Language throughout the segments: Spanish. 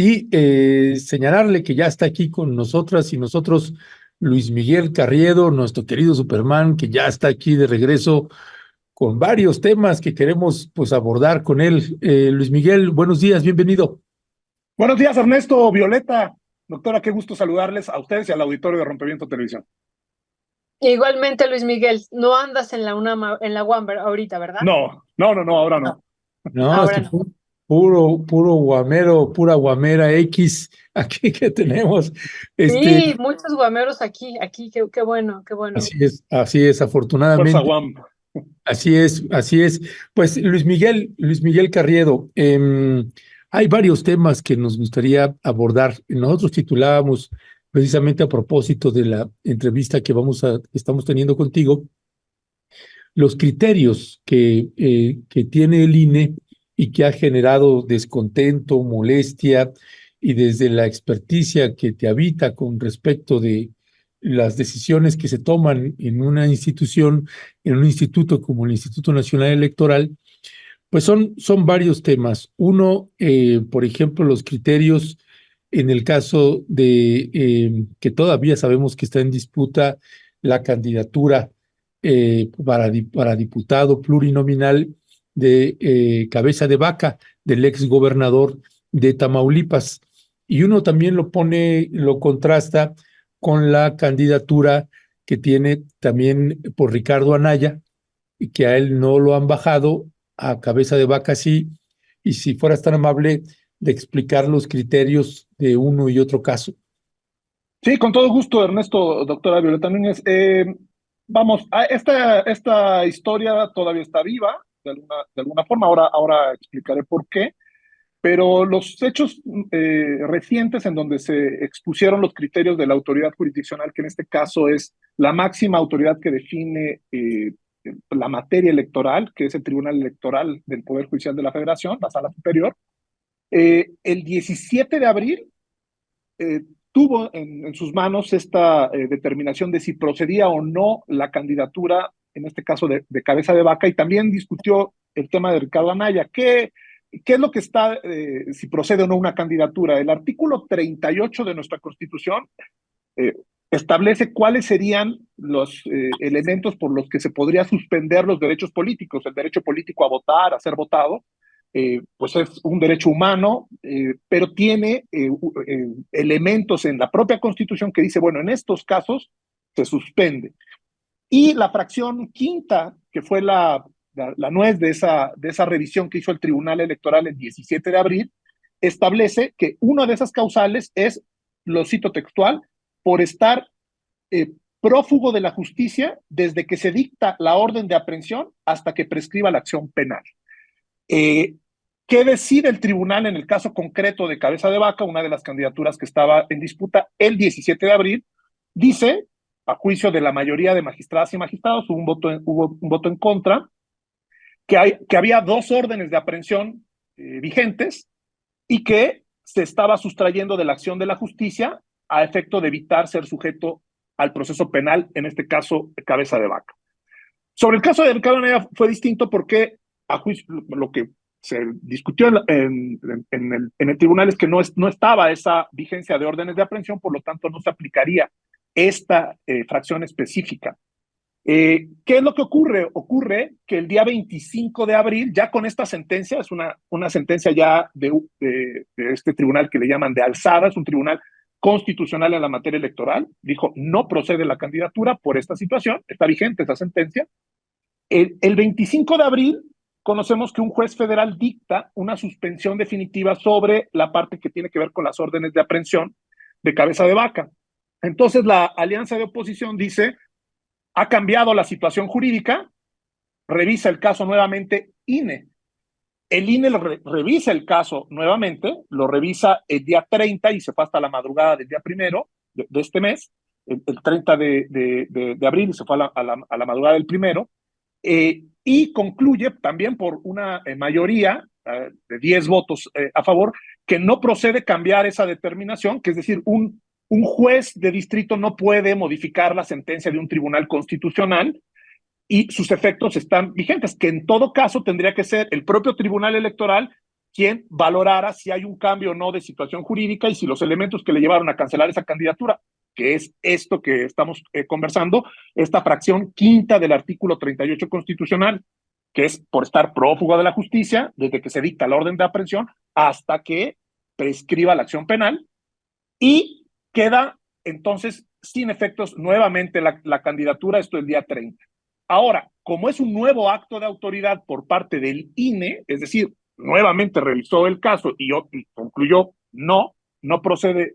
y señalarle que ya está aquí con nosotras y nosotros Luis Miguel Carriedo, nuestro querido Superman, que ya está aquí de regreso con varios temas que queremos pues abordar con él. Luis Miguel, buenos días, bienvenido. Buenos días, Ernesto, Violeta. Doctora, qué gusto saludarles a ustedes y al auditorio de Rompimiento Televisión. Igualmente, Luis Miguel, no andas en la UNAM, en la UAM ahorita, ¿verdad? No, ahora no. No, No, ahora esto no. fue puro guamero, pura guamera X aquí que tenemos. Este, Sí, muchos guameros aquí, qué bueno, qué bueno. así es, Fuerza afortunadamente. Guam. Así es, así es. Pues Luis Miguel Carriedo, hay varios temas que nos gustaría abordar. Nosotros titulábamos precisamente a propósito de la entrevista que estamos teniendo contigo, los criterios que tiene el INE y que ha generado descontento, molestia y desde la experticia que te habita con respecto de las decisiones que se toman en una institución, en un instituto como el Instituto Nacional Electoral, pues son varios temas. Uno, por ejemplo, los criterios en el caso de que todavía sabemos que está en disputa la candidatura para diputado plurinominal de Cabeza de Vaca, del ex gobernador de Tamaulipas. Y uno también lo contrasta con la candidatura que tiene también por Ricardo Anaya, y que a él no lo han bajado, a Cabeza de Vaca sí, y si fueras tan amable de explicar los criterios de uno y otro caso. Sí, con todo gusto, Ernesto, doctora Violeta Núñez. Vamos, esta historia todavía está viva, de alguna forma. Ahora explicaré por qué. Pero los hechos recientes en donde se expusieron los criterios de la autoridad jurisdiccional, que en este caso es la máxima autoridad que define la materia electoral, que es el Tribunal Electoral del Poder Judicial de la Federación, la Sala Superior, el 17 de abril eh, tuvo en sus manos esta determinación de si procedía o no la candidatura, en este caso de Cabeza de Vaca, y también discutió el tema de Ricardo Anaya. ¿Qué es lo que está, si procede o no una candidatura? El artículo 38 de nuestra Constitución eh, establece cuáles serían los elementos por los que se podría suspender los derechos políticos, el derecho político a votar, a ser votado. Pues es un derecho humano, pero tiene elementos en la propia Constitución que dice, bueno, en estos casos se suspende. Y la fracción quinta, que fue la nuez de esa revisión que hizo el Tribunal Electoral el 17 de abril, establece que una de esas causales es, lo cito textual, por estar eh, prófugo de la justicia desde que se dicta la orden de aprehensión hasta que prescriba la acción penal. Eh, ¿Qué decide el tribunal en el caso concreto de Cabeza de Vaca, una de las candidaturas que estaba en disputa el 17 de abril? Dice, a juicio de la mayoría de magistradas y magistrados, hubo un voto en contra, que había dos órdenes de aprehensión vigentes y que se estaba sustrayendo de la acción de la justicia a efecto de evitar ser sujeto al proceso penal, en este caso, Cabeza de Vaca. Sobre el caso de Ricardo Anaya fue distinto porque, a juicio, lo que se discutió en el tribunal es que no estaba esa vigencia de órdenes de aprehensión, por lo tanto no se aplicaría esta fracción específica. ¿Qué es lo que ocurre? Ocurre que el día 25 de abril, ya con esta sentencia, es una sentencia ya de este tribunal que le llaman de alzada, es un tribunal constitucional en la materia electoral, dijo no procede la candidatura por esta situación, está vigente esa sentencia. El 25 de abril conocemos que un juez federal dicta una suspensión definitiva sobre la parte que tiene que ver con las órdenes de aprehensión de Cabeza de Vaca. Entonces la alianza de oposición dice, ha cambiado la situación jurídica, revisa el caso nuevamente INE. El INE revisa el caso nuevamente, lo revisa el día 30 y se fue hasta la madrugada del día primero de este mes, el 30 de abril y se fue a la madrugada del primero, y concluye también por una mayoría de 10 votos a favor que no procede cambiar esa determinación, que es decir, un juez de distrito no puede modificar la sentencia de un tribunal constitucional y sus efectos están vigentes, que en todo caso tendría que ser el propio Tribunal Electoral quien valorara si hay un cambio o no de situación jurídica y si los elementos que le llevaron a cancelar esa candidatura, que es esto que estamos conversando, esta fracción quinta del artículo 38 constitucional, que es por estar prófugo de la justicia, desde que se dicta la orden de aprehensión hasta que prescriba la acción penal, y queda entonces sin efectos nuevamente la candidatura, esto el día 30. Ahora, como es un nuevo acto de autoridad por parte del INE, es decir, nuevamente revisó el caso y concluyó no procede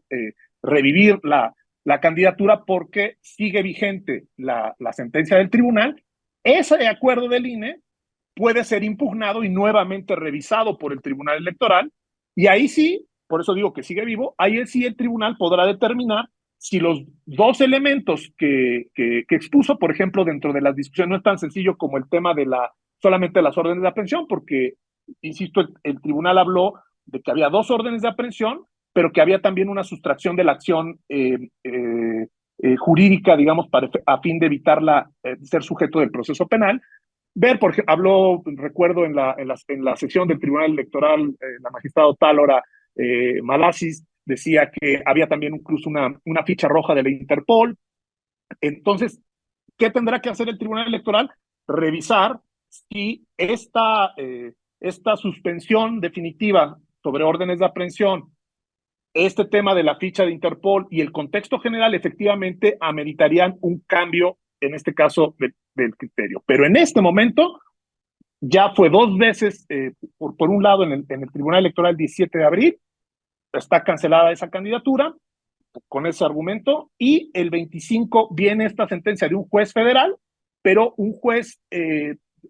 revivir la candidatura porque sigue vigente la sentencia del tribunal, ese acuerdo del INE puede ser impugnado y nuevamente revisado por el Tribunal Electoral, y ahí sí, por eso digo que sigue vivo, ahí sí el tribunal podrá determinar si los dos elementos que expuso, por ejemplo, dentro de las discusiones, no es tan sencillo como el tema de solamente las órdenes de aprehensión, porque, insisto, el tribunal habló de que había dos órdenes de aprehensión, pero que había también una sustracción de la acción jurídica, digamos, a fin de evitarla ser sujeto del proceso penal. Ver, porque habló, recuerdo, en la sesión del Tribunal Electoral, la magistrada Tálora Malasis decía que había también incluso una ficha roja de la Interpol. Entonces, ¿qué tendrá que hacer el Tribunal Electoral? Revisar si esta suspensión definitiva sobre órdenes de aprehensión, este tema de la ficha de Interpol y el contexto general efectivamente ameritarían un cambio, en este caso, del criterio. Pero en este momento ya fue dos veces, por un lado en el Tribunal Electoral 17 de abril, está cancelada esa candidatura con ese argumento, y el 25 viene esta sentencia de un juez federal, pero un juez,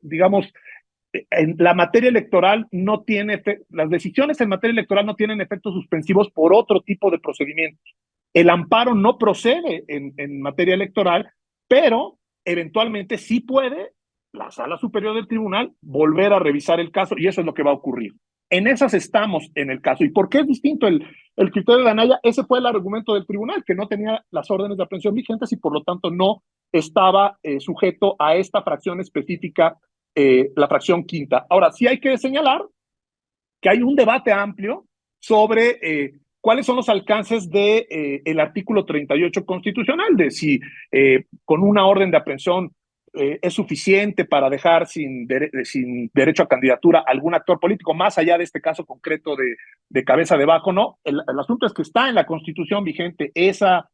digamos, en la materia electoral no tiene, las decisiones en materia electoral no tienen efectos suspensivos por otro tipo de procedimientos. El amparo no procede en materia electoral, pero eventualmente sí puede la Sala Superior del Tribunal volver a revisar el caso, y eso es lo que va a ocurrir. En esas estamos en el caso. ¿Y por qué es distinto el criterio de Anaya? Ese fue el argumento del tribunal, que no tenía las órdenes de aprehensión vigentes y por lo tanto no estaba sujeto a esta fracción específica, la fracción quinta. Ahora, sí hay que señalar que hay un debate amplio sobre cuáles son los alcances de el artículo 38 constitucional, de si con una orden de aprehensión es suficiente para dejar sin derecho a candidatura a algún actor político, más allá de este caso concreto de Cabeza de Vaca, ¿no? El asunto es que está en la Constitución vigente esa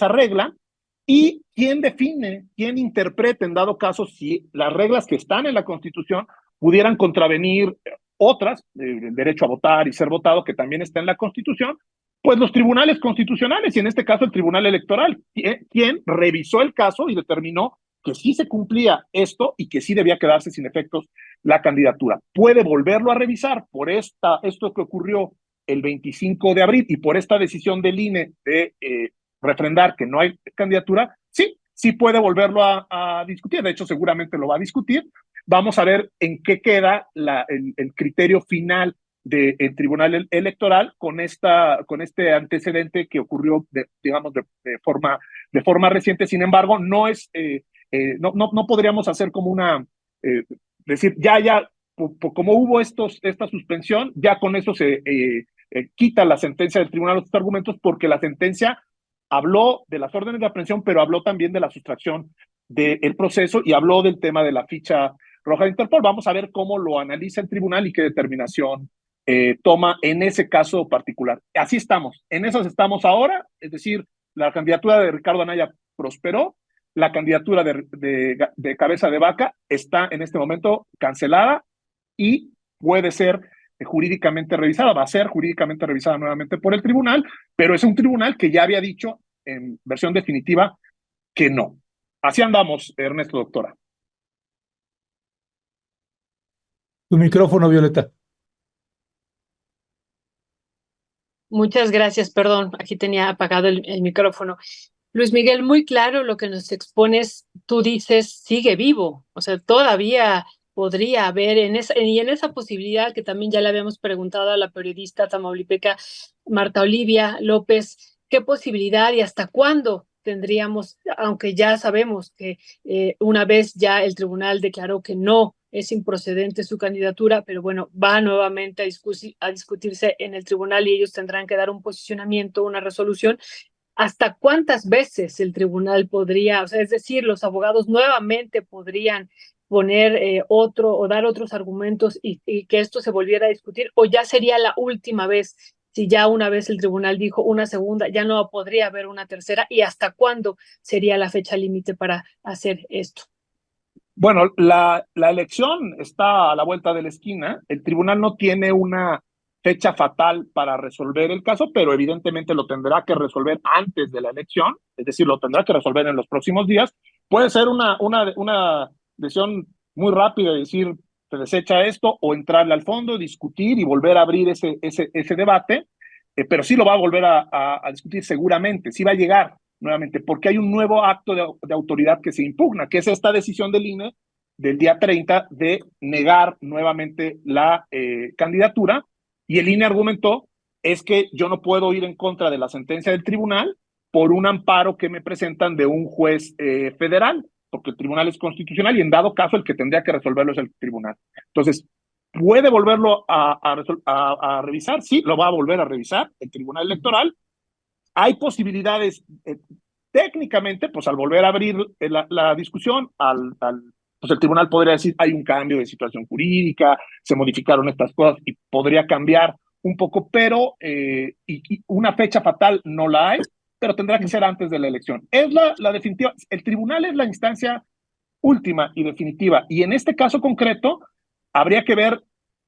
regla, y quién define, quién interpreta en dado caso si las reglas que están en la Constitución pudieran contravenir otras, el derecho a votar y ser votado, que también está en la Constitución, pues los tribunales constitucionales, y en este caso el Tribunal Electoral, quien revisó el caso y determinó que sí se cumplía esto y que sí debía quedarse sin efectos la candidatura. Puede volverlo a revisar por esto que ocurrió el 25 de abril y por esta decisión del INE de refrendar que no hay candidatura, sí puede volverlo a discutir. De hecho, seguramente lo va a discutir. Vamos a ver en qué queda el criterio final del Tribunal Electoral con este antecedente que ocurrió, digamos, de forma reciente. Sin embargo, no podríamos hacer como decir, como hubo esta suspensión, ya con eso se quita la sentencia del tribunal los argumentos, porque la sentencia habló de las órdenes de aprehensión, pero habló también de la sustracción del proceso y habló del tema de la ficha roja de Interpol. Vamos a ver cómo lo analiza el tribunal y qué determinación toma en ese caso particular. Así estamos, en esas estamos ahora, es decir, la candidatura de Ricardo Anaya prosperó, la candidatura de Cabeza de Vaca está en este momento cancelada y puede ser jurídicamente revisada, va a ser jurídicamente revisada nuevamente por el tribunal, pero es un tribunal que ya había dicho en versión definitiva que no. Así andamos, Ernesto, doctora. Tu micrófono, Violeta. Muchas gracias, perdón, aquí tenía apagado el micrófono. Luis Miguel, muy claro lo que nos expones, tú dices, sigue vivo, o sea, todavía podría haber en esa posibilidad que también ya le habíamos preguntado a la periodista tamaulipeca Marta Olivia López, ¿qué posibilidad y hasta cuándo tendríamos, aunque ya sabemos que una vez ya el tribunal declaró que no es improcedente su candidatura, pero bueno, va nuevamente a discutirse en el tribunal y ellos tendrán que dar un posicionamiento, una resolución. ¿Hasta cuántas veces el tribunal podría, o sea, es decir, los abogados nuevamente podrían poner otro o dar otros argumentos y que esto se volviera a discutir? ¿O ya sería la última vez? Si ya una vez el tribunal dijo una segunda, ya no podría haber una tercera. ¿Y hasta cuándo sería la fecha límite para hacer esto? Bueno, la elección está a la vuelta de la esquina. El tribunal no tiene una fecha fatal para resolver el caso, pero evidentemente lo tendrá que resolver antes de la elección, es decir, lo tendrá que resolver en los próximos días. Puede ser una decisión muy rápida de decir, se desecha esto, o entrarle al fondo, discutir y volver a abrir ese debate, pero sí lo va a volver a discutir seguramente, sí va a llegar nuevamente, porque hay un nuevo acto de autoridad que se impugna, que es esta decisión del INE del día 30 de negar nuevamente la candidatura, y el INE argumentó, es que yo no puedo ir en contra de la sentencia del tribunal por un amparo que me presentan de un juez federal, porque el tribunal es constitucional y en dado caso el que tendría que resolverlo es el tribunal. Entonces, ¿puede volverlo a revisar? Sí, lo va a volver a revisar el tribunal electoral. Hay posibilidades, técnicamente, pues al volver a abrir la discusión, pues el tribunal podría decir, hay un cambio de situación jurídica, se modificaron estas cosas y podría cambiar un poco, pero y una fecha fatal no la hay, pero tendrá que ser antes de la elección. Es la definitiva. El tribunal es la instancia última y definitiva, y en este caso concreto habría que ver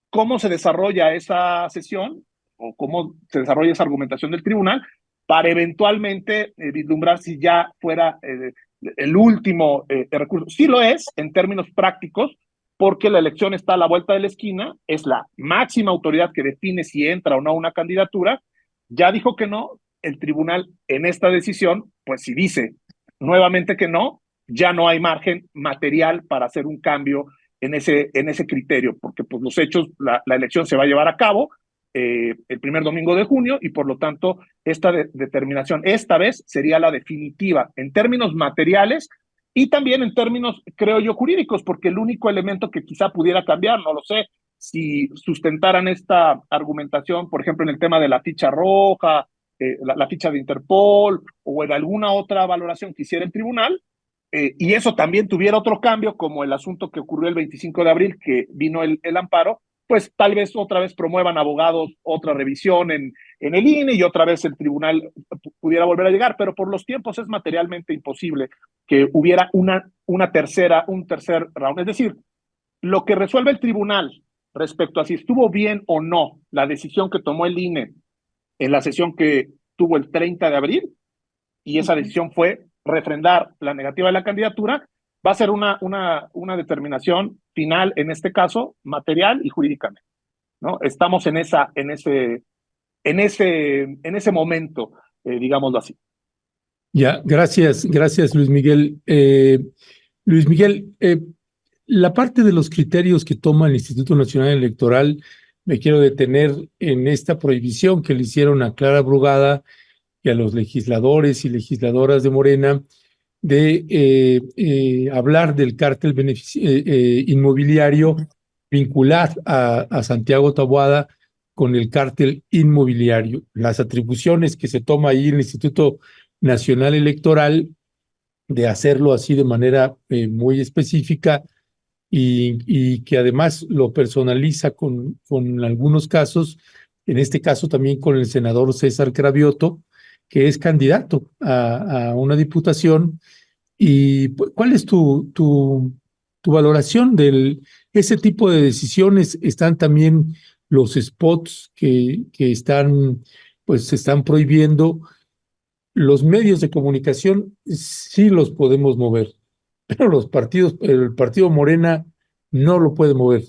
cómo se desarrolla esa sesión o cómo se desarrolla esa argumentación del tribunal para eventualmente vislumbrar si ya fuera el último recurso. Sí lo es en términos prácticos, porque la elección está a la vuelta de la esquina, es la máxima autoridad que define si entra o no una candidatura. Ya dijo que no, el tribunal en esta decisión, pues si dice nuevamente que no, ya no hay margen material para hacer un cambio en ese criterio, porque pues los hechos, la elección se va a llevar a cabo el primer domingo de junio y por lo tanto esta determinación esta vez sería la definitiva en términos materiales y también en términos, creo yo, jurídicos, porque el único elemento que quizá pudiera cambiar, no lo sé, si sustentaran esta argumentación, por ejemplo, en el tema de la ficha roja, la ficha de Interpol o en alguna otra valoración que hiciera el tribunal, y eso también tuviera otro cambio, como el asunto que ocurrió el 25 de abril, que vino el amparo, pues tal vez otra vez promuevan abogados otra revisión en el INE y otra vez el tribunal pudiera volver a llegar, pero por los tiempos es materialmente imposible que hubiera un tercer round. Es decir, lo que resuelve el tribunal respecto a si estuvo bien o no la decisión que tomó el INE en la sesión que tuvo el 30 de abril, y esa decisión fue refrendar la negativa de la candidatura, va a ser una determinación final, en este caso, material y jurídicamente, ¿no? Estamos en ese momento, digámoslo así. Ya, gracias, Luis Miguel. Luis Miguel, la parte de los criterios que toma el Instituto Nacional Electoral, me quiero detener en esta prohibición que le hicieron a Clara Brugada y a los legisladores y legisladoras de Morena de hablar del cártel inmobiliario, vincular a Santiago Taboada con el cártel inmobiliario. Las atribuciones que se toma ahí en el Instituto Nacional Electoral de hacerlo así de manera muy específica y que además lo personaliza con algunos casos, en este caso también con el senador César Cravioto, que es candidato a una diputación. ¿Y cuál es tu valoración de ese tipo de decisiones? Están también los spots que están, pues, se están prohibiendo. Los medios de comunicación sí los podemos mover, pero el partido Morena no lo puede mover.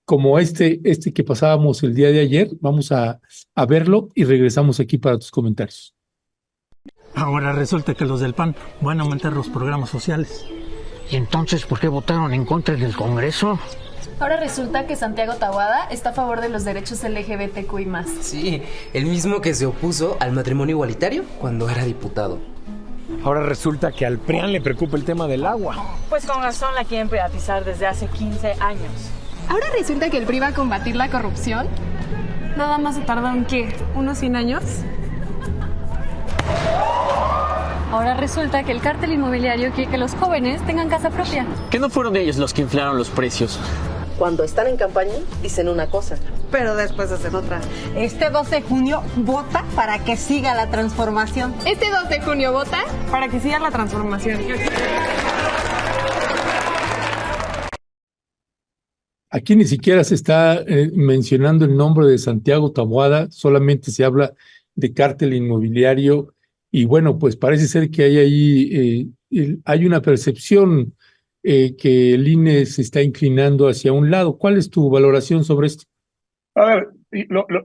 Como este que pasábamos el día de ayer, vamos a verlo y regresamos aquí para tus comentarios. Ahora resulta que los del PAN van a aumentar los programas sociales. ¿Y entonces por qué votaron en contra en el Congreso? Ahora resulta que Santiago Taboada está a favor de los derechos LGBTQI+. Sí, el mismo que se opuso al matrimonio igualitario cuando era diputado. Ahora resulta que al PRIAN le preocupa el tema del agua. Pues con razón la quieren privatizar desde hace 15 años. Ahora resulta que el PRI va a combatir la corrupción. Nada más se tardaron, ¿qué? ¿Unos 100 años? Ahora resulta que el cártel inmobiliario quiere que los jóvenes tengan casa propia. ¿Que no fueron ellos los que inflaron los precios? Cuando están en campaña, dicen una cosa, pero después hacen otra. Este 12 de junio, vota para que siga la transformación. Este 2 de junio, vota para que siga la transformación. Aquí ni siquiera se está mencionando el nombre de Santiago Taboada, solamente se habla de cártel inmobiliario y bueno, pues parece ser que hay ahí hay una percepción que el INE se está inclinando hacia un lado. ¿Cuál es tu valoración sobre esto? A ver,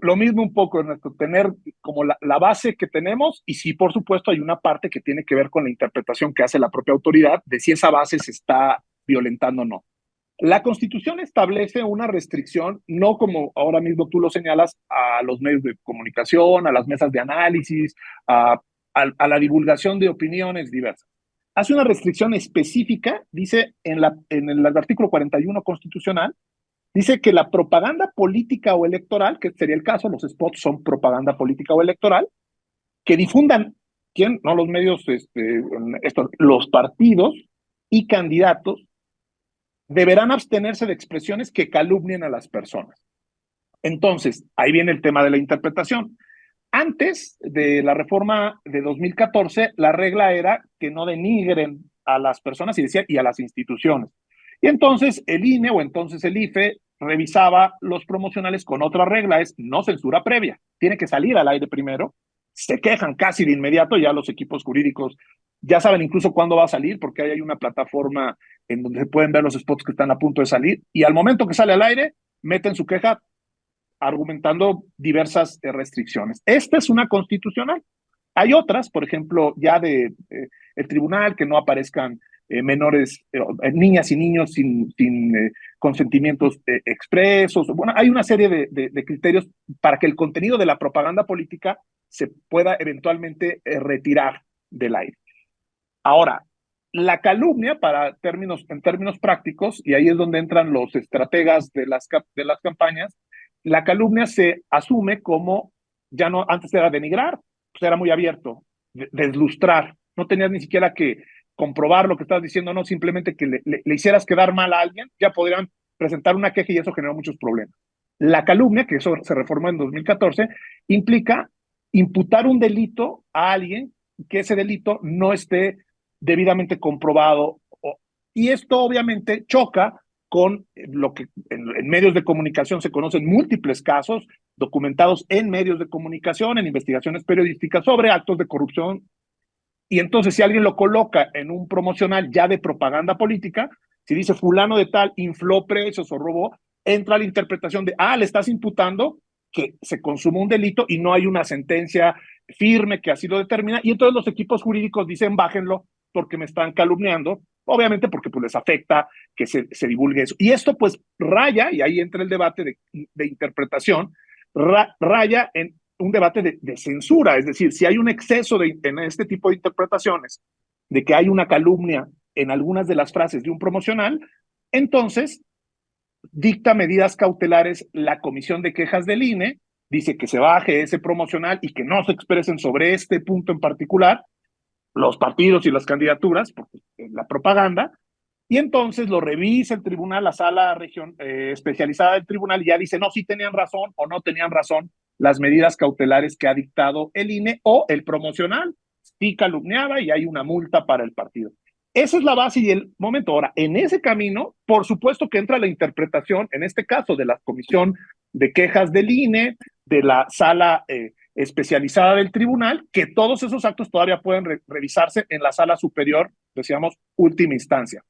lo mismo un poco, Ernesto, tener como la base que tenemos y sí, por supuesto, hay una parte que tiene que ver con la interpretación que hace la propia autoridad de si esa base se está violentando o no. La Constitución establece una restricción, no como ahora mismo tú lo señalas, a los medios de comunicación, a las mesas de análisis, a la divulgación de opiniones diversas. Hace una restricción específica, dice en el artículo 41 constitucional, dice que la propaganda política o electoral, que sería el caso, los spots son propaganda política o electoral, que difundan, ¿quién? No los medios, los partidos y candidatos, deberán abstenerse de expresiones que calumnien a las personas. Entonces, ahí viene el tema de la interpretación. Antes de la reforma de 2014, la regla era que no denigren a las personas y decía y a las instituciones. Y entonces el INE o entonces el IFE revisaba los promocionales con otra regla, es no censura previa. Tiene que salir al aire primero. Se quejan casi de inmediato, ya los equipos jurídicos ya saben incluso cuándo va a salir, porque hay una plataforma en donde se pueden ver los spots que están a punto de salir, y al momento que sale al aire, meten su queja argumentando diversas restricciones. Esta es una constitucional. Hay otras, por ejemplo, ya de el tribunal, que no aparezcan menores, niñas y niños sin consentimientos expresos. Bueno, hay una serie de criterios para que el contenido de la propaganda política se pueda eventualmente retirar del aire. Ahora, la calumnia, en términos prácticos, y ahí es donde entran los estrategas de las campañas, la calumnia se asume como, ya no, antes era denigrar, pues era muy abierto, deslustrar, no tenías ni siquiera que comprobar lo que estabas diciendo, no, simplemente que le hicieras quedar mal a alguien, ya podrían presentar una queja y eso generó muchos problemas. La calumnia, que eso se reformó en 2014, implica imputar un delito a alguien que ese delito no esté debidamente comprobado. Y esto obviamente choca con lo que en medios de comunicación se conocen múltiples casos documentados en medios de comunicación, en investigaciones periodísticas sobre actos de corrupción. Y entonces si alguien lo coloca en un promocional ya de propaganda política, si dice fulano de tal infló precios o robó, entra la interpretación de, le estás imputando que se consumó un delito y no hay una sentencia firme que así lo determina, y entonces los equipos jurídicos dicen bájenlo porque me están calumniando, obviamente porque pues, les afecta que se divulgue eso. Y esto pues raya, y ahí entra el debate de interpretación, raya en un debate de censura, es decir, si hay un exceso en este tipo de interpretaciones, de que hay una calumnia en algunas de las frases de un promocional, entonces dicta medidas cautelares la Comisión de Quejas del INE, dice que se baje ese promocional y que no se expresen sobre este punto en particular los partidos y las candidaturas, porque la propaganda, y entonces lo revisa el tribunal, la sala especializada del tribunal, y ya dice, no, sí tenían razón o no tenían razón las medidas cautelares que ha dictado el INE o el promocional, sí calumniaba y hay una multa para el partido. Esa es la base y el momento. Ahora, en ese camino, por supuesto que entra la interpretación, en este caso, de la Comisión de Quejas del INE, de la sala especializada del tribunal, que todos esos actos todavía pueden revisarse en la sala superior, decíamos, última instancia.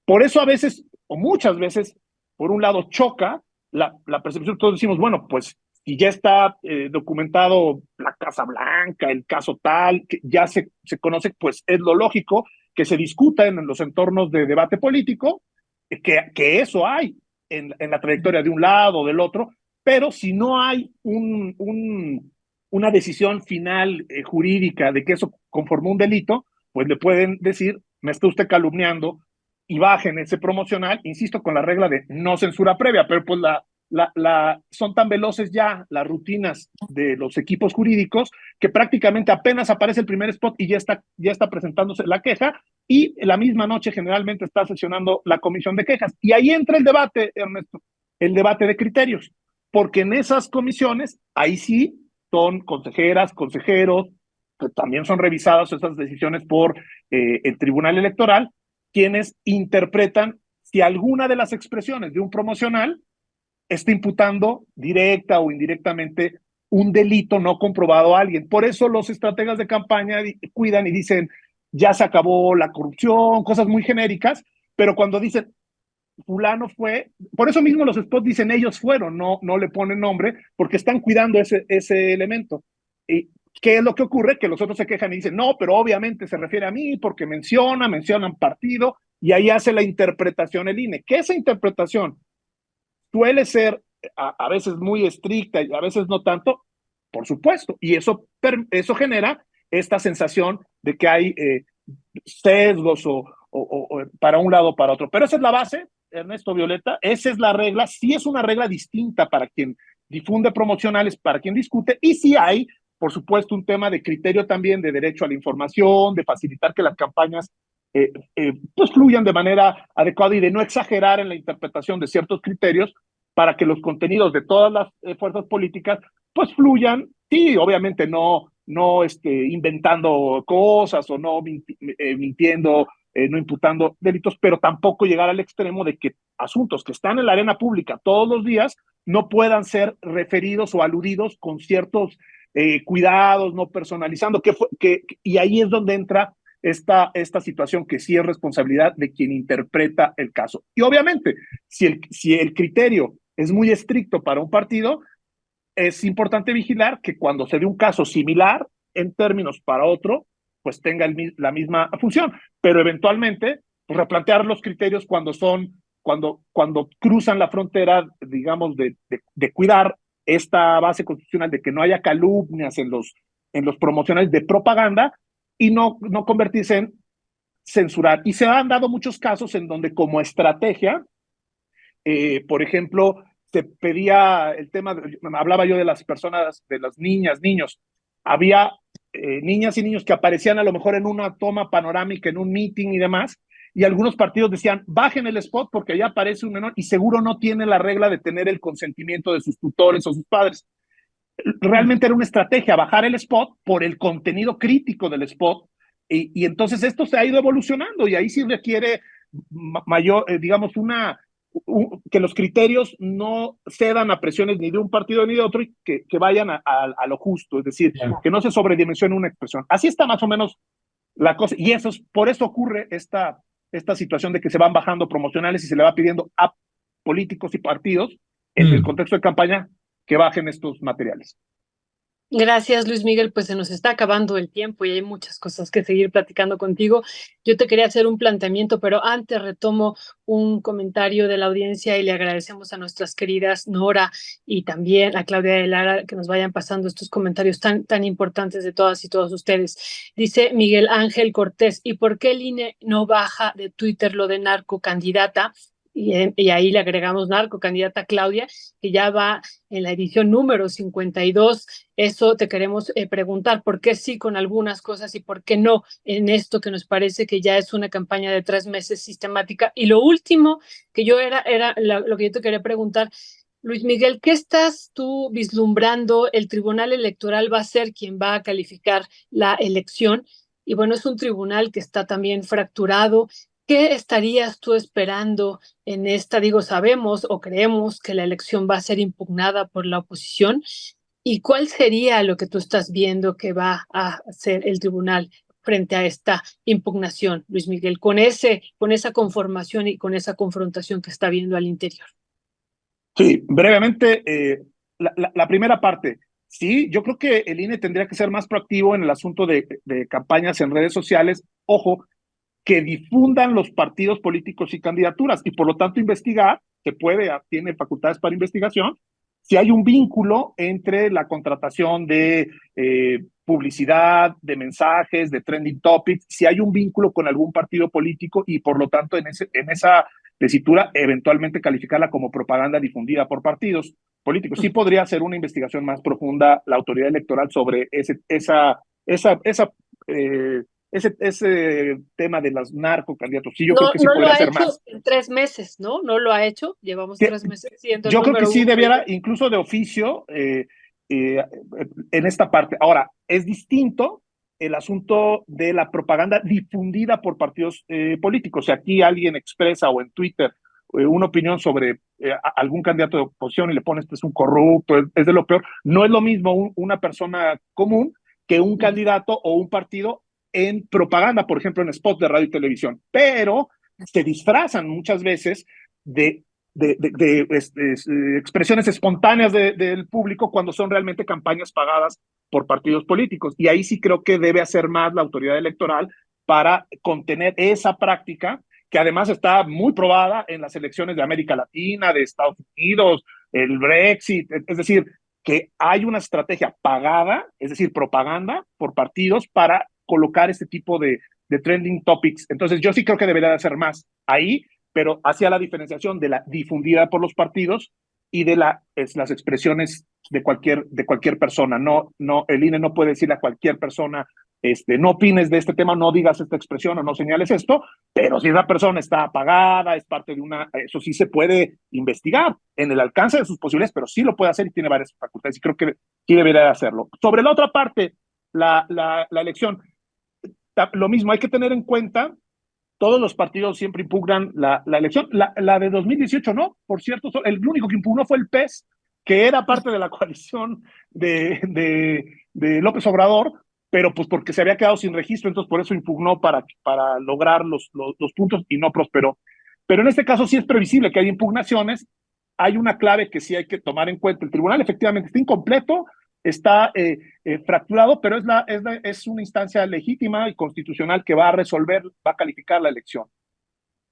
Por eso a veces, o muchas veces, por un lado choca la percepción, todos decimos, bueno, pues si ya está documentado la Casa Blanca, el caso tal, que ya se conoce, pues es lo lógico que se discuta en los entornos de debate político, que eso hay en la trayectoria de un lado o del otro, pero si no hay una decisión final jurídica de que eso conformó un delito, pues le pueden decir, me está usted calumniando, y bajen ese promocional, insisto, con la regla de no censura previa, pero pues son tan veloces ya las rutinas de los equipos jurídicos que prácticamente apenas aparece el primer spot y ya está presentándose la queja, y la misma noche generalmente está sesionando la comisión de quejas. Y ahí entra el debate, Ernesto, el debate de criterios, porque en esas comisiones, ahí sí son consejeras, consejeros, que también son revisadas esas decisiones por el Tribunal Electoral, quienes interpretan si alguna de las expresiones de un promocional está imputando directa o indirectamente un delito no comprobado a alguien. Por eso los estrategas de campaña cuidan y dicen, ya se acabó la corrupción, cosas muy genéricas, pero cuando dicen, fulano fue, por eso mismo los spots dicen ellos fueron, no le ponen nombre, porque están cuidando ese elemento. ¿Y qué es lo que ocurre? Que los otros se quejan y dicen, no, pero obviamente se refiere a mí porque mencionan partido, y ahí hace la interpretación el INE. Que esa interpretación suele ser a veces muy estricta y a veces no tanto, por supuesto, y eso genera esta sensación de que hay sesgos o para un lado o para otro. Pero esa es la base, Ernesto, Violeta, esa es la regla. Sí es una regla distinta para quien difunde promocionales, para quien discute, y sí hay, por supuesto, un tema de criterio también, de derecho a la información, de facilitar que las campañas pues fluyan de manera adecuada y de no exagerar en la interpretación de ciertos criterios para que los contenidos de todas las fuerzas políticas pues fluyan, sí, obviamente no inventando cosas o no mintiendo, no imputando delitos, pero tampoco llegar al extremo de que asuntos que están en la arena pública todos los días no puedan ser referidos o aludidos con ciertos cuidados, no personalizando, y ahí es donde entra esta situación que sí es responsabilidad de quien interpreta el caso. Y obviamente, si el criterio es muy estricto para un partido, es importante vigilar que cuando se dé un caso similar en términos para otro, pues tenga la misma función, pero eventualmente pues, replantear los criterios cuando cruzan la frontera, digamos, de cuidar esta base constitucional de que no haya calumnias en los promocionales de propaganda y no convertirse en censurar. Y se han dado muchos casos en donde como estrategia, por ejemplo, se pedía el tema, hablaba yo de las personas, de las niñas, niños, había niñas y niños que aparecían a lo mejor en una toma panorámica, en un meeting y demás, y algunos partidos decían, bajen el spot porque allá aparece un menor y seguro no tiene la regla de tener el consentimiento de sus tutores o sus padres. Realmente era una estrategia bajar el spot por el contenido crítico del spot, y entonces esto se ha ido evolucionando y ahí sí requiere mayor, digamos, que los criterios no cedan a presiones ni de un partido ni de otro y que vayan a lo justo, es decir, que no se sobredimensione una expresión. Así está más o menos la cosa, y por eso ocurre esta situación de que se van bajando promocionales y se le va pidiendo a políticos y partidos en el contexto de campaña que bajen estos materiales. Gracias, Luis Miguel. Pues se nos está acabando el tiempo y hay muchas cosas que seguir platicando contigo. Yo te quería hacer un planteamiento, pero antes retomo un comentario de la audiencia y le agradecemos a nuestras queridas Nora y también a Claudia de Lara que nos vayan pasando estos comentarios tan importantes de todas y todos ustedes. Dice Miguel Ángel Cortés, ¿y por qué el INE no baja de Twitter lo de narcocandidata? Y ahí le agregamos narcocandidata Claudia, que ya va en la edición número 52. Eso te queremos preguntar, ¿por qué sí con algunas cosas y por qué no en esto que nos parece que ya es una campaña de 3 meses sistemática? Y lo último que yo lo que yo te quería preguntar, Luis Miguel, ¿qué estás tú vislumbrando? El Tribunal Electoral va a ser quien va a calificar la elección y bueno, es un tribunal que está también fracturado. ¿Qué estarías tú esperando en esta? Digo, sabemos o creemos que la elección va a ser impugnada por la oposición. ¿Y cuál sería lo que tú estás viendo que va a hacer el tribunal frente a esta impugnación, Luis Miguel, con esa conformación y con esa confrontación que está viendo al interior? Sí, brevemente, la primera parte. Sí, yo creo que el INE tendría que ser más proactivo en el asunto de campañas en redes sociales. Ojo, que difundan los partidos políticos y candidaturas, y por lo tanto investigar, tiene facultades para investigación, si hay un vínculo entre la contratación de publicidad, de mensajes, de trending topics, si hay un vínculo con algún partido político y por lo tanto en esa tesitura eventualmente calificarla como propaganda difundida por partidos políticos. Sí podría hacer una investigación más profunda la autoridad electoral sobre ese tema de los narcocandidatos. Sí, yo creo que sí podría hacer más. No lo ha hecho en 3 meses, ¿no? No lo ha hecho. Llevamos 3 meses siendo yo el creo que número sí uno. debiera, incluso de oficio, en esta parte. Ahora, es distinto el asunto de la propaganda difundida por partidos políticos. Si aquí alguien expresa o en Twitter una opinión sobre algún candidato de oposición y le pones que es un corrupto, es de lo peor, no es lo mismo una persona común que un candidato o un partido en propaganda, por ejemplo, en spots de radio y televisión, pero se disfrazan muchas veces de expresiones espontáneas del público cuando son realmente campañas pagadas por partidos políticos. Y ahí sí creo que debe hacer más la autoridad electoral para contener esa práctica, que además está muy probada en las elecciones de América Latina, de Estados Unidos, el Brexit, es decir, que hay una estrategia pagada, es decir, propaganda por partidos para colocar este tipo de trending topics. Entonces yo sí creo que debería de hacer más ahí, pero hacia la diferenciación de la difundida por los partidos y de las expresiones de cualquier persona. No, el INE no puede decirle a cualquier persona, no opines de este tema, no digas esta expresión o no señales esto, pero si esa persona está apagada, es parte de eso sí se puede investigar en el alcance de sus posibilidades, pero sí lo puede hacer y tiene varias facultades y creo que sí debería de hacerlo. Sobre la otra parte, la elección, lo mismo, hay que tener en cuenta, todos los partidos siempre impugnan la elección, la de 2018 no, por cierto, el único que impugnó fue el PES, que era parte de la coalición de López Obrador, pero pues porque se había quedado sin registro, entonces por eso impugnó para lograr los puntos y no prosperó. Pero en este caso sí es previsible que haya impugnaciones, hay una clave que sí hay que tomar en cuenta, el tribunal efectivamente está incompleto, está fracturado, pero es una instancia legítima y constitucional que va a resolver, va a calificar la elección.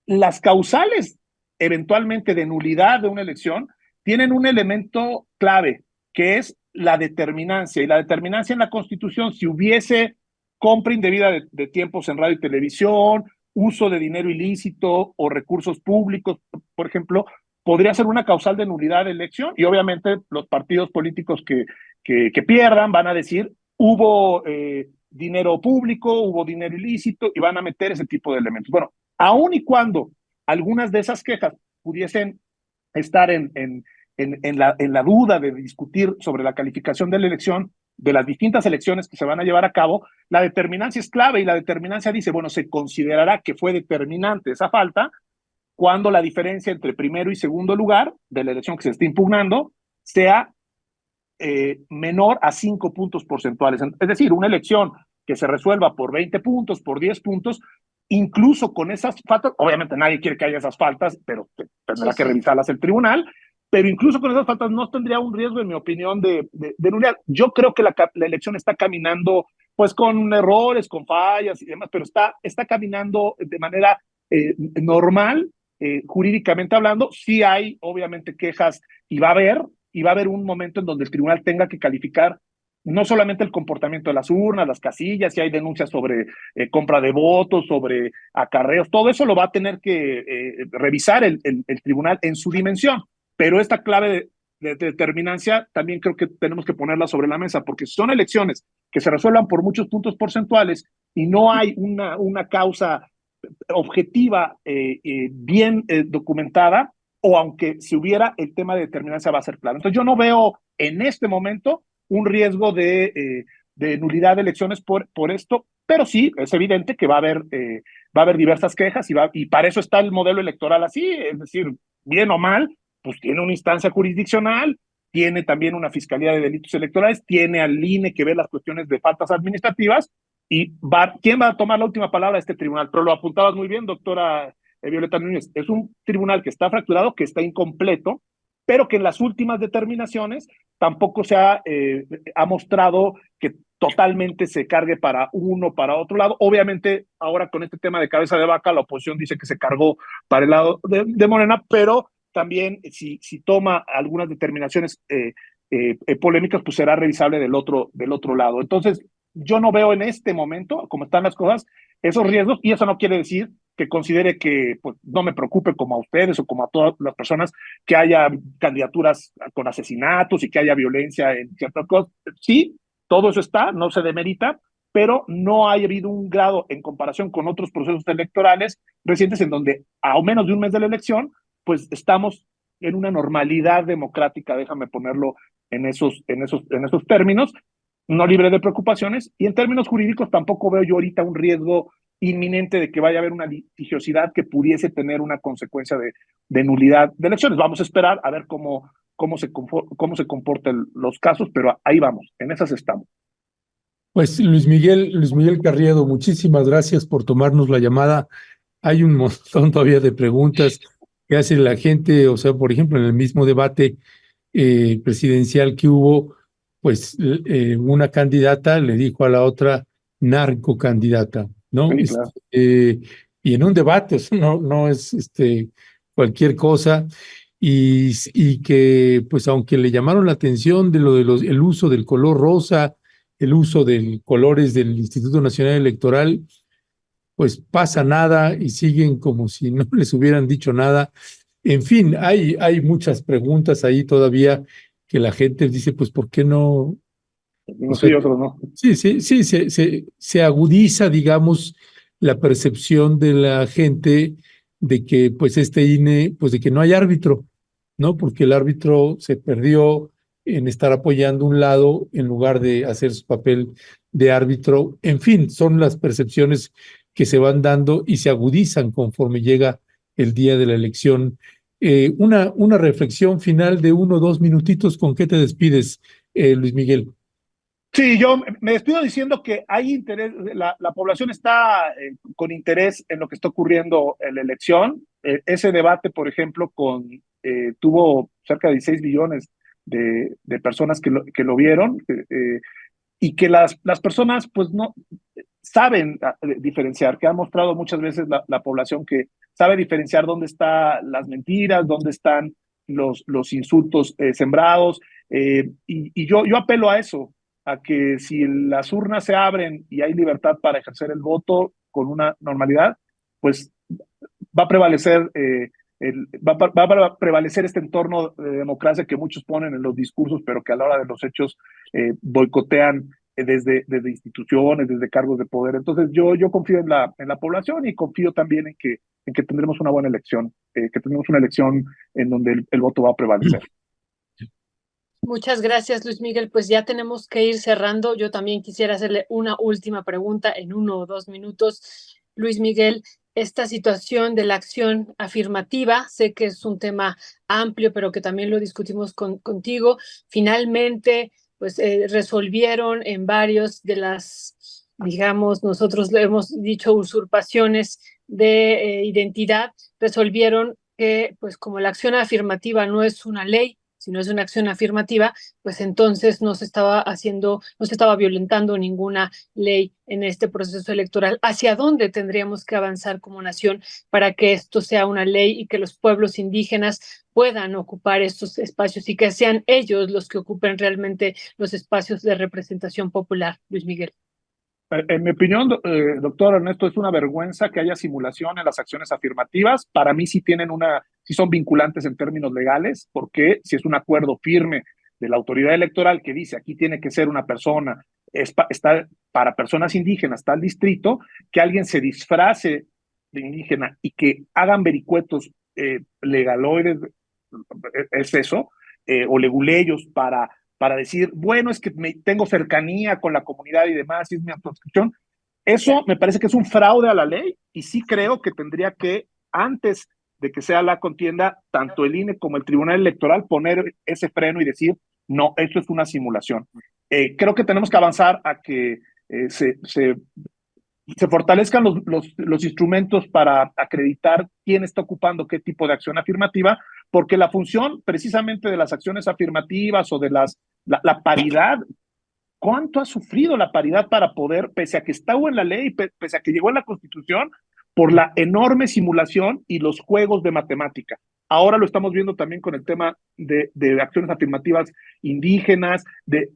Las causales, eventualmente, de nulidad de una elección, tienen un elemento clave, que es la determinancia. Y la determinancia en la Constitución, si hubiese compra indebida de tiempos en radio y televisión, uso de dinero ilícito o recursos públicos, por ejemplo, podría ser una causal de nulidad de elección, y obviamente los partidos políticos que pierdan van a decir hubo dinero público, hubo dinero ilícito, y van a meter ese tipo de elementos. Bueno, aun y cuando algunas de esas quejas pudiesen estar en la duda de discutir sobre la calificación de la elección, de las distintas elecciones que se van a llevar a cabo, la determinancia es clave, y la determinancia dice, bueno, se considerará que fue determinante esa falta cuando la diferencia entre primero y segundo lugar de la elección que se está impugnando sea menor a 5 puntos porcentuales. Es decir, una elección que se resuelva por 20 puntos, por 10 puntos, incluso con esas faltas, obviamente nadie quiere que haya esas faltas, pero tendrá que revisarlas el tribunal, pero incluso con esas faltas no tendría un riesgo, en mi opinión, de nulidad. Yo creo que la elección está caminando pues con errores, con fallas y demás, pero está caminando de manera normal, jurídicamente hablando. Sí hay obviamente quejas y va a haber un momento en donde el tribunal tenga que calificar no solamente el comportamiento de las urnas, las casillas, si hay denuncias sobre compra de votos, sobre acarreos, todo eso lo va a tener que revisar el tribunal en su dimensión. Pero esta clave de determinancia también creo que tenemos que ponerla sobre la mesa, porque son elecciones que se resuelvan por muchos puntos porcentuales y no hay una causa objetiva bien documentada, o aunque si hubiera, el tema de determinancia va a ser claro. Entonces yo no veo en este momento un riesgo de nulidad de elecciones por esto, pero sí es evidente que va a haber diversas quejas y para eso está el modelo electoral así, es decir, bien o mal, pues tiene una instancia jurisdiccional, tiene también una fiscalía de delitos electorales, tiene al INE que ve las cuestiones de faltas administrativas, y ¿quién va a tomar la última palabra? Este tribunal. Pero lo apuntabas muy bien, doctora Violeta Núñez, es un tribunal que está fracturado, que está incompleto, pero que en las últimas determinaciones tampoco se ha mostrado que totalmente se cargue para uno, para otro lado. Obviamente, ahora con este tema de cabeza de vaca, la oposición dice que se cargó para el lado de Morena, pero también si toma algunas determinaciones polémicas, pues será revisable del otro lado. Entonces, yo no veo en este momento, como están las cosas, esos riesgos, y eso no quiere decir que considere que pues, no me preocupe como a ustedes o como a todas las personas que haya candidaturas con asesinatos y que haya violencia en ciertas cosas. Sí, todo eso está, no se demerita, pero no ha habido un grado en comparación con otros procesos electorales recientes en donde a menos de un mes de la elección, pues estamos en una normalidad democrática, déjame ponerlo en esos términos, no libre de preocupaciones, y en términos jurídicos tampoco veo yo ahorita un riesgo inminente de que vaya a haber una litigiosidad que pudiese tener una consecuencia de nulidad de elecciones. Vamos a esperar a ver cómo se comportan los casos, pero ahí vamos, en esas estamos. Pues Luis Miguel Carriedo, muchísimas gracias por tomarnos la llamada. Hay un montón todavía de preguntas que hace la gente, o sea, por ejemplo, en el mismo debate presidencial que hubo, pues una candidata le dijo a la otra narcocandidata, ¿no? Sí, claro. Y en un debate, o sea, no es cualquier cosa, y que pues aunque le llamaron la atención de el uso del color rosa, el uso de colores del Instituto Nacional Electoral, pues pasa nada y siguen como si no les hubieran dicho nada. En fin, hay muchas preguntas ahí todavía que la gente dice, pues, ¿por qué no? No sé, otros no. Sí, se agudiza, digamos, la percepción de la gente de que, pues, INE, pues, de que no hay árbitro, ¿no? Porque el árbitro se perdió en estar apoyando un lado en lugar de hacer su papel de árbitro. En fin, son las percepciones que se van dando y se agudizan conforme llega el día de la elección. Una reflexión final de 1 o 2 minutitos, ¿con qué te despides, Luis Miguel? Sí, yo me despido diciendo que hay interés, la población está con interés en lo que está ocurriendo en la elección. Ese debate, por ejemplo, tuvo cerca de 16 billones de personas que lo vieron, y que las personas pues no saben diferenciar, que ha mostrado muchas veces la población que sabe diferenciar dónde están las mentiras, dónde están los insultos sembrados, y yo apelo a eso, a que si las urnas se abren y hay libertad para ejercer el voto con una normalidad, pues va a prevalecer va a prevalecer este entorno de democracia que muchos ponen en los discursos, pero que a la hora de los hechos boicotean desde instituciones, desde cargos de poder. Entonces yo confío en la población y confío también en que tendremos una buena elección, que tendremos una elección en donde el voto va a prevalecer. Muchas gracias, Luis Miguel. Pues ya tenemos que ir cerrando. Yo también quisiera hacerle una última pregunta en 1 o 2 minutos. Luis Miguel, esta situación de la acción afirmativa, sé que es un tema amplio, pero que también lo discutimos contigo. Finalmente, pues resolvieron en varios de las, digamos, nosotros le hemos dicho usurpaciones de identidad, resolvieron que, pues como la acción afirmativa no es una ley, si no es una acción afirmativa, pues entonces no se estaba violentando ninguna ley en este proceso electoral. ¿Hacia dónde tendríamos que avanzar como nación para que esto sea una ley y que los pueblos indígenas puedan ocupar estos espacios y que sean ellos los que ocupen realmente los espacios de representación popular, Luis Miguel? En mi opinión, doctor Ernesto, es una vergüenza que haya simulación en las acciones afirmativas. Para mí sí son vinculantes en términos legales, porque si es un acuerdo firme de la autoridad electoral que dice aquí tiene que ser una persona, está para personas indígenas, tal distrito, que alguien se disfrace de indígena y que hagan vericuetos legaloides, es eso, o leguleyos para decir, bueno, es que tengo cercanía con la comunidad y demás, y es mi autoscripción. Eso me parece que es un fraude a la ley, y sí creo que tendría que, antes de que sea la contienda, tanto el INE como el Tribunal Electoral poner ese freno y decir, no, esto es una simulación. Creo que tenemos que avanzar a que se fortalezcan los instrumentos para acreditar quién está ocupando qué tipo de acción afirmativa, porque la función precisamente de las acciones afirmativas o de la paridad ¿cuánto ha sufrido la paridad para poder, pese a que estaba en la ley, pese a que llegó en la Constitución, por la enorme simulación y los juegos de matemática? Ahora lo estamos viendo también con el tema de acciones afirmativas indígenas,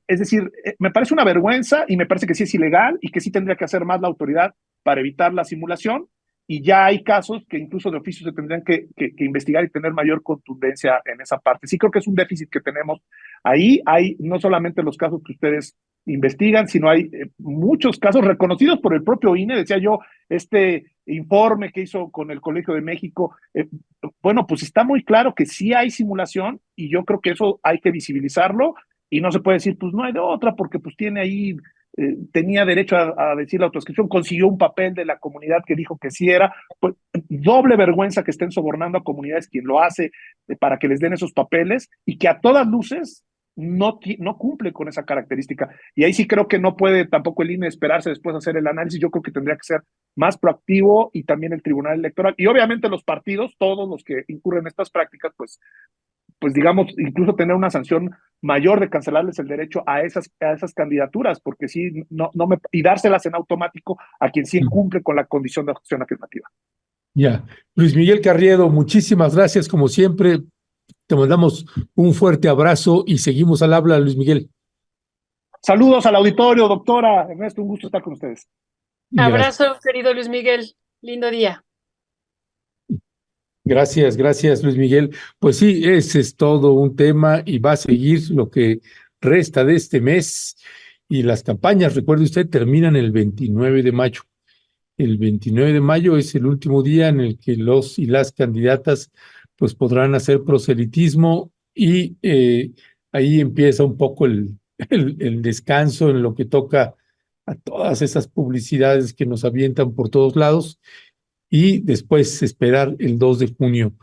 es decir, me parece una vergüenza y me parece que sí es ilegal y que sí tendría que hacer más la autoridad para evitar la simulación, y ya hay casos que incluso de oficio se tendrían que investigar y tener mayor contundencia en esa parte. Sí creo que es un déficit que tenemos ahí. Hay no solamente los casos que ustedes investigan, sino hay muchos casos reconocidos por el propio INE. Decía yo, este informe que hizo con el Colegio de México, bueno, pues está muy claro que sí hay simulación, y yo creo que eso hay que visibilizarlo, y no se puede decir, pues no hay de otra, porque pues tiene ahí, tenía derecho a decir la autodescripción, consiguió un papel de la comunidad que dijo que sí era. Pues doble vergüenza que estén sobornando a comunidades quien lo hace para que les den esos papeles, y que a todas luces no cumple con esa característica. Y ahí sí creo que no puede tampoco el INE esperarse después a hacer el análisis. Yo creo que tendría que ser más proactivo, y también el Tribunal Electoral. Y obviamente los partidos, todos los que incurren en estas prácticas, pues digamos, incluso tener una sanción mayor de cancelarles el derecho a esas candidaturas, porque sí, y dárselas en automático a quien sí cumple con la condición de acción afirmativa. Ya. Luis Miguel Carriedo, muchísimas gracias, como siempre. Te mandamos un fuerte abrazo y seguimos al habla, Luis Miguel. Saludos al auditorio, doctora Ernesto, un gusto estar con ustedes. Abrazo, querido Luis Miguel. Lindo día. Gracias, Luis Miguel. Pues sí, ese es todo un tema, y va a seguir lo que resta de este mes. Y las campañas, recuerde usted, terminan el 29 de mayo. El 29 de mayo es el último día en el que los y las candidatas pues podrán hacer proselitismo, y ahí empieza un poco el descanso en lo que toca a todas esas publicidades que nos avientan por todos lados, y después esperar el 2 de junio